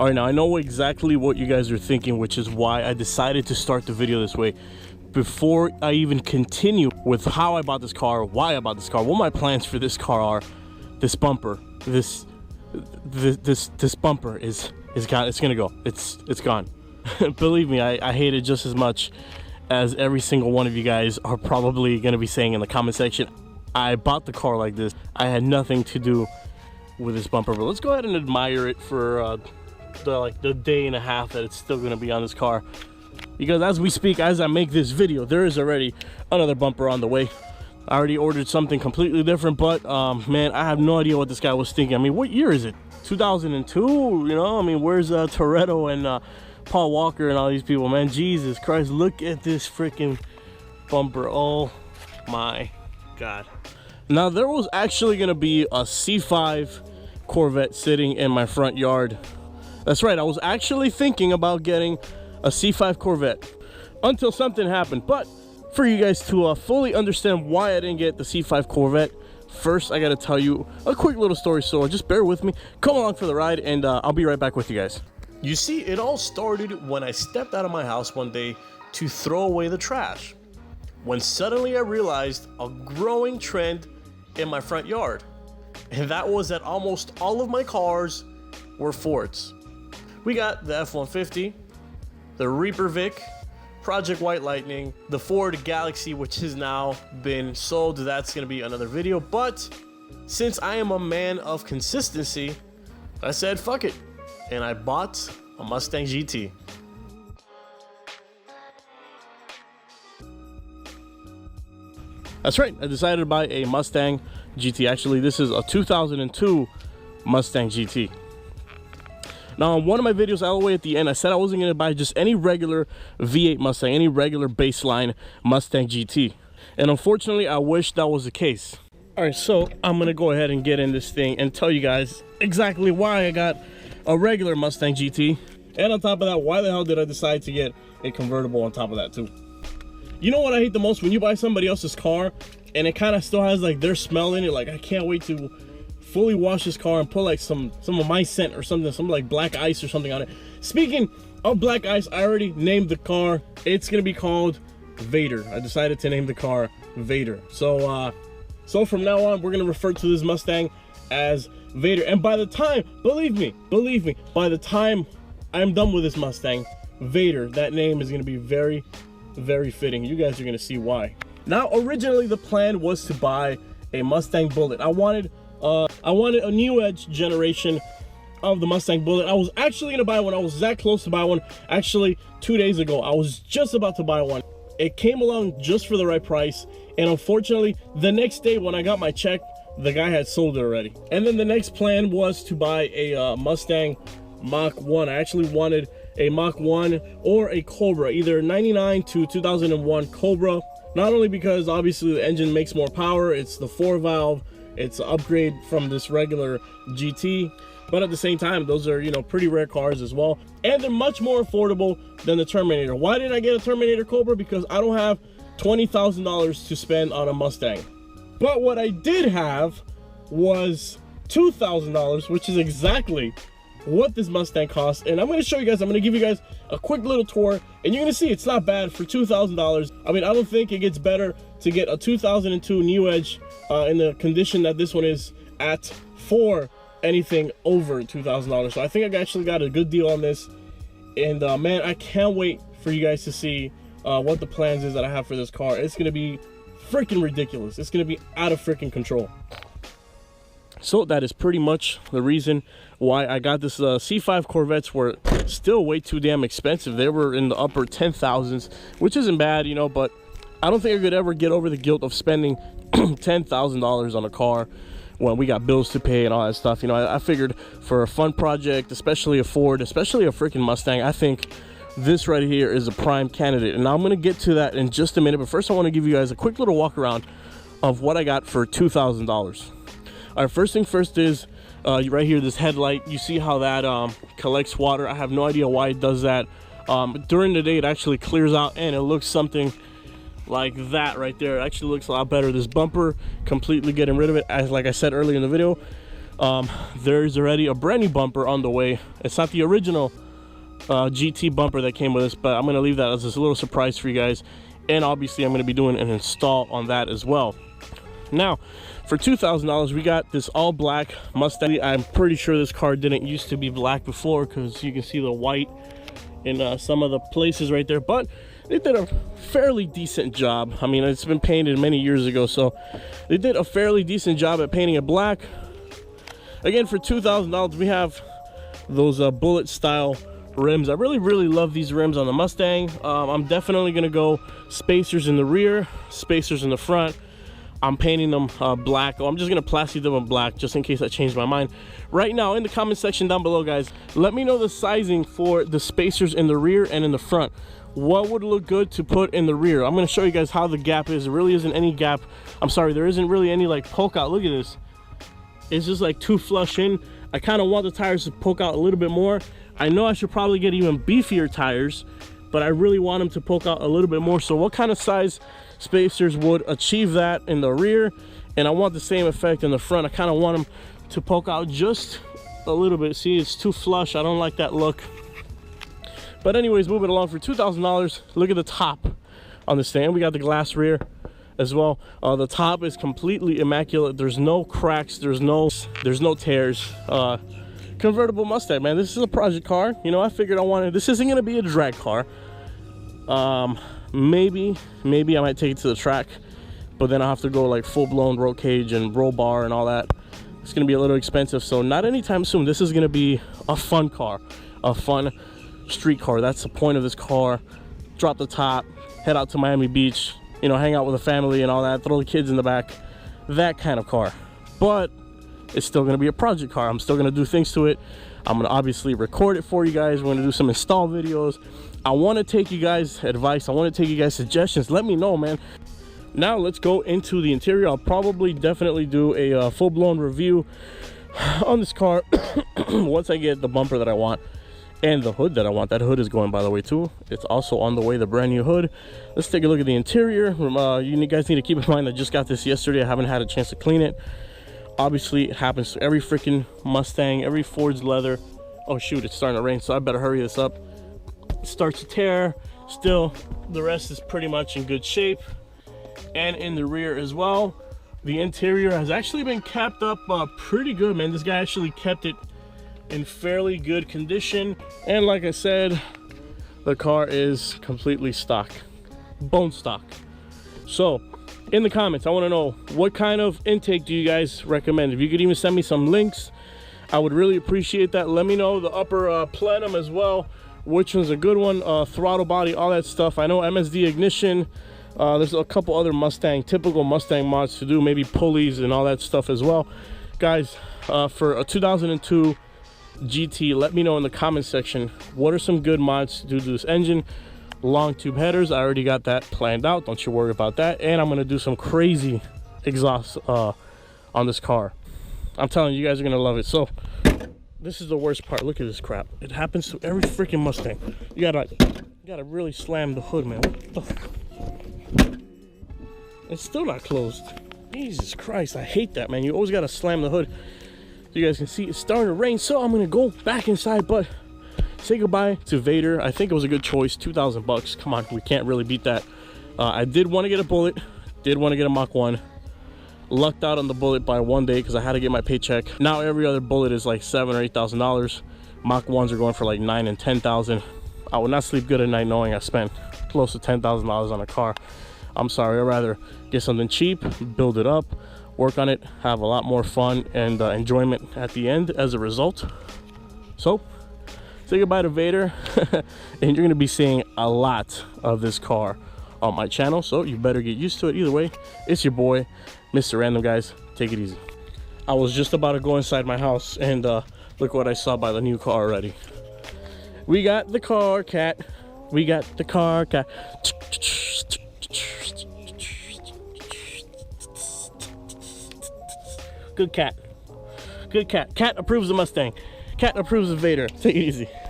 All right, now I know exactly what you guys are thinking, which is why I decided to start the video this way. Before I even continue with how I bought this car, why I bought this car, what my plans for this car are, this bumper, this bumper is gone. It's gonna go. It's gone. Believe me, I hate it just as much as every single one of you guys are probably gonna be saying in the comment section. I bought the car like this. I had nothing to do with this bumper, but let's go ahead and admire it for the day and a half that it's still gonna be on this car. Because as we speak, as I make this video, there is already another bumper on the way. I already ordered something completely different, but man, I have no idea what this guy was thinking. I mean, what year is it? 2002? You know, I mean, where's Toretto and Paul Walker and all these people, man? Jesus Christ, look at this freaking bumper. Oh my God. Now, there was actually gonna be a C5 Corvette sitting in my front yard. That's right, I was actually thinking about getting a C5 Corvette until something happened. But for you guys to fully understand why I didn't get the C5 Corvette, first I gotta tell you a quick little story, so just bear with me, come along for the ride, and I'll be right back with you guys. You see, it all started when I stepped out of my house one day to throw away the trash, when suddenly I realized a growing trend in my front yard, and that was that almost all of my cars were Fords. We got the F-150, the Reaper Vic, Project White Lightning, the Ford Galaxy, which has now been sold. That's going to be another video. But since I am a man of consistency, I said fuck it, and I bought a Mustang GT. That's right, I decided to buy a Mustang GT. Actually, this is a 2002 Mustang GT. Now, in one of my videos all the way at the end, I said I wasn't going to buy just any regular V8 Mustang, any regular baseline Mustang GT. And unfortunately, I wish that was the case. All right, so I'm going to go ahead and get in this thing and tell you guys exactly why I got a regular Mustang GT. And on top of that, why the hell did I decide to get a convertible on top of that too? You know what I hate the most? When you buy somebody else's car and it kind of still has like their smell in it. Like, I can't wait to fully wash this car and put like some of my scent or something, some like black ice or something on it. Speaking of black ice, I already named the car. It's gonna be called VADER. I decided to name the car VADER. So from now on, we're gonna refer to this Mustang as VADER. And by the time, believe me, by the time I'm done with this Mustang, VADER, that name is gonna be very, very fitting. You guys are gonna see why. Now, originally the plan was to buy a Mustang Bullet. I wanted a new edge generation of the Mustang Bullet. I was actually gonna buy one. I was that close to buy one. Actually, 2 days ago, I was just about to buy one. It came along just for the right price, and unfortunately, the next day when I got my check, the guy had sold it already. And then the next plan was to buy a Mustang Mach 1. I actually wanted a Mach 1 or a Cobra, either 99 to 2001 Cobra. Not only because obviously the engine makes more power, it's the 4-valve, it's an upgrade from this regular GT, but at the same time, those are, you know, pretty rare cars as well, and they're much more affordable than the Terminator. Why did I get a Terminator Cobra? Because I don't have $20,000 to spend on a Mustang. But what I did have was $2,000, which is exactly what this Mustang costs. And I'm going to show you guys, I'm going to give you guys a quick little tour, and you're going to see it's not bad for $2,000. I mean, I don't think it gets better to get a 2002 New Edge in the condition that this one is at for anything over $2,000. So I think I actually got a good deal on this, and man, I can't wait for you guys to see what the plans is that I have for this car. It's going to be freaking ridiculous. It's going to be out of freaking control. So that is pretty much the reason why I got this. C5 Corvettes were still way too damn expensive. They were in the upper 10,000s, which isn't bad, you know, but I don't think I could ever get over the guilt of spending $10,000 on a car when we got bills to pay and all that stuff. You know, I figured for a fun project, especially a Ford, especially a freaking Mustang, I think this right here is a prime candidate. And now I'm going to get to that in just a minute, but first I want to give you guys a quick little walk around of what I got for $2,000. All right, first thing first is right here, this headlight. You see how that collects water. I have no idea why it does that. During the day, it actually clears out, and it looks something like that right there. It actually looks a lot better. This bumper, completely getting rid of it, as like I said earlier in the video. There's already a brand new bumper on the way. It's not the original GT bumper that came with this, but I'm going to leave that as a little surprise for you guys. And obviously I'm going to be doing an install on that as well. Now for $2,000 we got this all black Mustang. I'm pretty sure this car didn't used to be black before, because you can see the white in some of the places right there, but they did a fairly decent job. I mean, it's been painted many years ago, so they did a fairly decent job at painting it black. Again, for $2,000 we have those bullet style rims. I really love these rims on the Mustang. I'm definitely gonna go spacers in the rear, spacers in the front. I'm painting them black. I'm just gonna plastic them black just in case I change my mind. Right now, in the comment section down below, guys, let me know the sizing for the spacers in the rear and in the front. What would look good to put in the rear? I'm gonna show you guys how the gap is. There really isn't any gap. I'm sorry, there isn't really any like poke out. Look at this. It's just like too flush in. I kind of want the tires to poke out a little bit more. I know I should probably get even beefier tires, but I really want them to poke out a little bit more. So what kind of size spacers would achieve that in the rear? And I want the same effect in the front. I kind of want them to poke out just a little bit. See, it's too flush. I don't like that look. But anyways, moving along, for $2,000, look at the top on the stand. We got the glass rear as well. The top is completely immaculate. There's no cracks, there's no tears. Convertible Mustang, man. This is a project car. You know, I figured I wanted, this isn't gonna be a drag car. Maybe I might take it to the track, but then I'll have to go like full-blown roll cage and roll bar and all that. It's gonna be a little expensive, so not anytime soon. This is gonna be a fun car, a fun street car. That's the point of this car. Drop the top, head out to Miami Beach, you know, hang out with the family and all that, throw the kids in the back, that kind of car. But it's still going to be a project car. I'm still going to do things to it. I'm going to obviously record it for you guys. We're going to do some install videos. I want to take you guys advice. I want to take you guys suggestions. Let me know, man. Now let's go into the interior. I'll probably definitely do a full-blown review on this car once I get the bumper that I want and the hood that I want. That hood is going, by the way, too. It's also on the way, the brand new hood. Let's take a look at the interior. You guys need to keep in mind, I just got this yesterday. I haven't had a chance to clean it. Obviously, it happens to every freaking Mustang, every Ford's leather. Oh shoot, it's starting to rain, so I better hurry this up. It starts to tear. Still, the rest is pretty much in good shape. And in the rear as well, the interior has actually been kept up pretty good, man. This guy actually kept it in fairly good condition. And like I said, the car is completely stock, bone stock. So in the comments, I want to know, what kind of intake do you guys recommend? If you could even send me some links, I would really appreciate that. Let me know the upper plenum as well, which one's a good one, throttle body, all that stuff. I know MSD ignition. There's a couple other typical Mustang mods to do, maybe pulleys and all that stuff as well. Guys, for a 2002 GT, let me know in the comment section, what are some good mods to do to this engine? Long tube headers, I already got that planned out, don't you worry about that. And I'm gonna do some crazy exhaust on this car. I'm telling you, you guys are gonna love it. So this is the worst part. Look at this crap. It happens to every freaking Mustang. You gotta really slam the hood, man. What the fuck? It's still not closed. Jesus Christ, I hate that, man. You always gotta slam the hood. So you guys can see it's starting to rain, so I'm gonna go back inside, but say goodbye to VADER. I think it was a good choice. 2,000 bucks. Come on, we can't really beat that. I did want to get a Bullet, did want to get a Mach 1. Lucked out on the Bullet by one day because I had to get my paycheck. Now every other Bullet is like $7,000 or $8,000. Mach 1s are going for like $9,000 and $10,000. I would not sleep good at night knowing I spent close to $10,000 on a car. I'm sorry, I'd rather get something cheap, build it up, work on it, have a lot more fun and enjoyment at the end as a result. So say goodbye to VADER. And you're going to be seeing a lot of this car on my channel, so you better get used to it. Either way, it's your boy Mr. Random. Guys, take it easy. I was just about to go inside my house and look what I saw by the new car already. We got the car cat, we got the car cat. Good cat, good cat. Cat approves the Mustang, cat approves of VADER. Take it easy.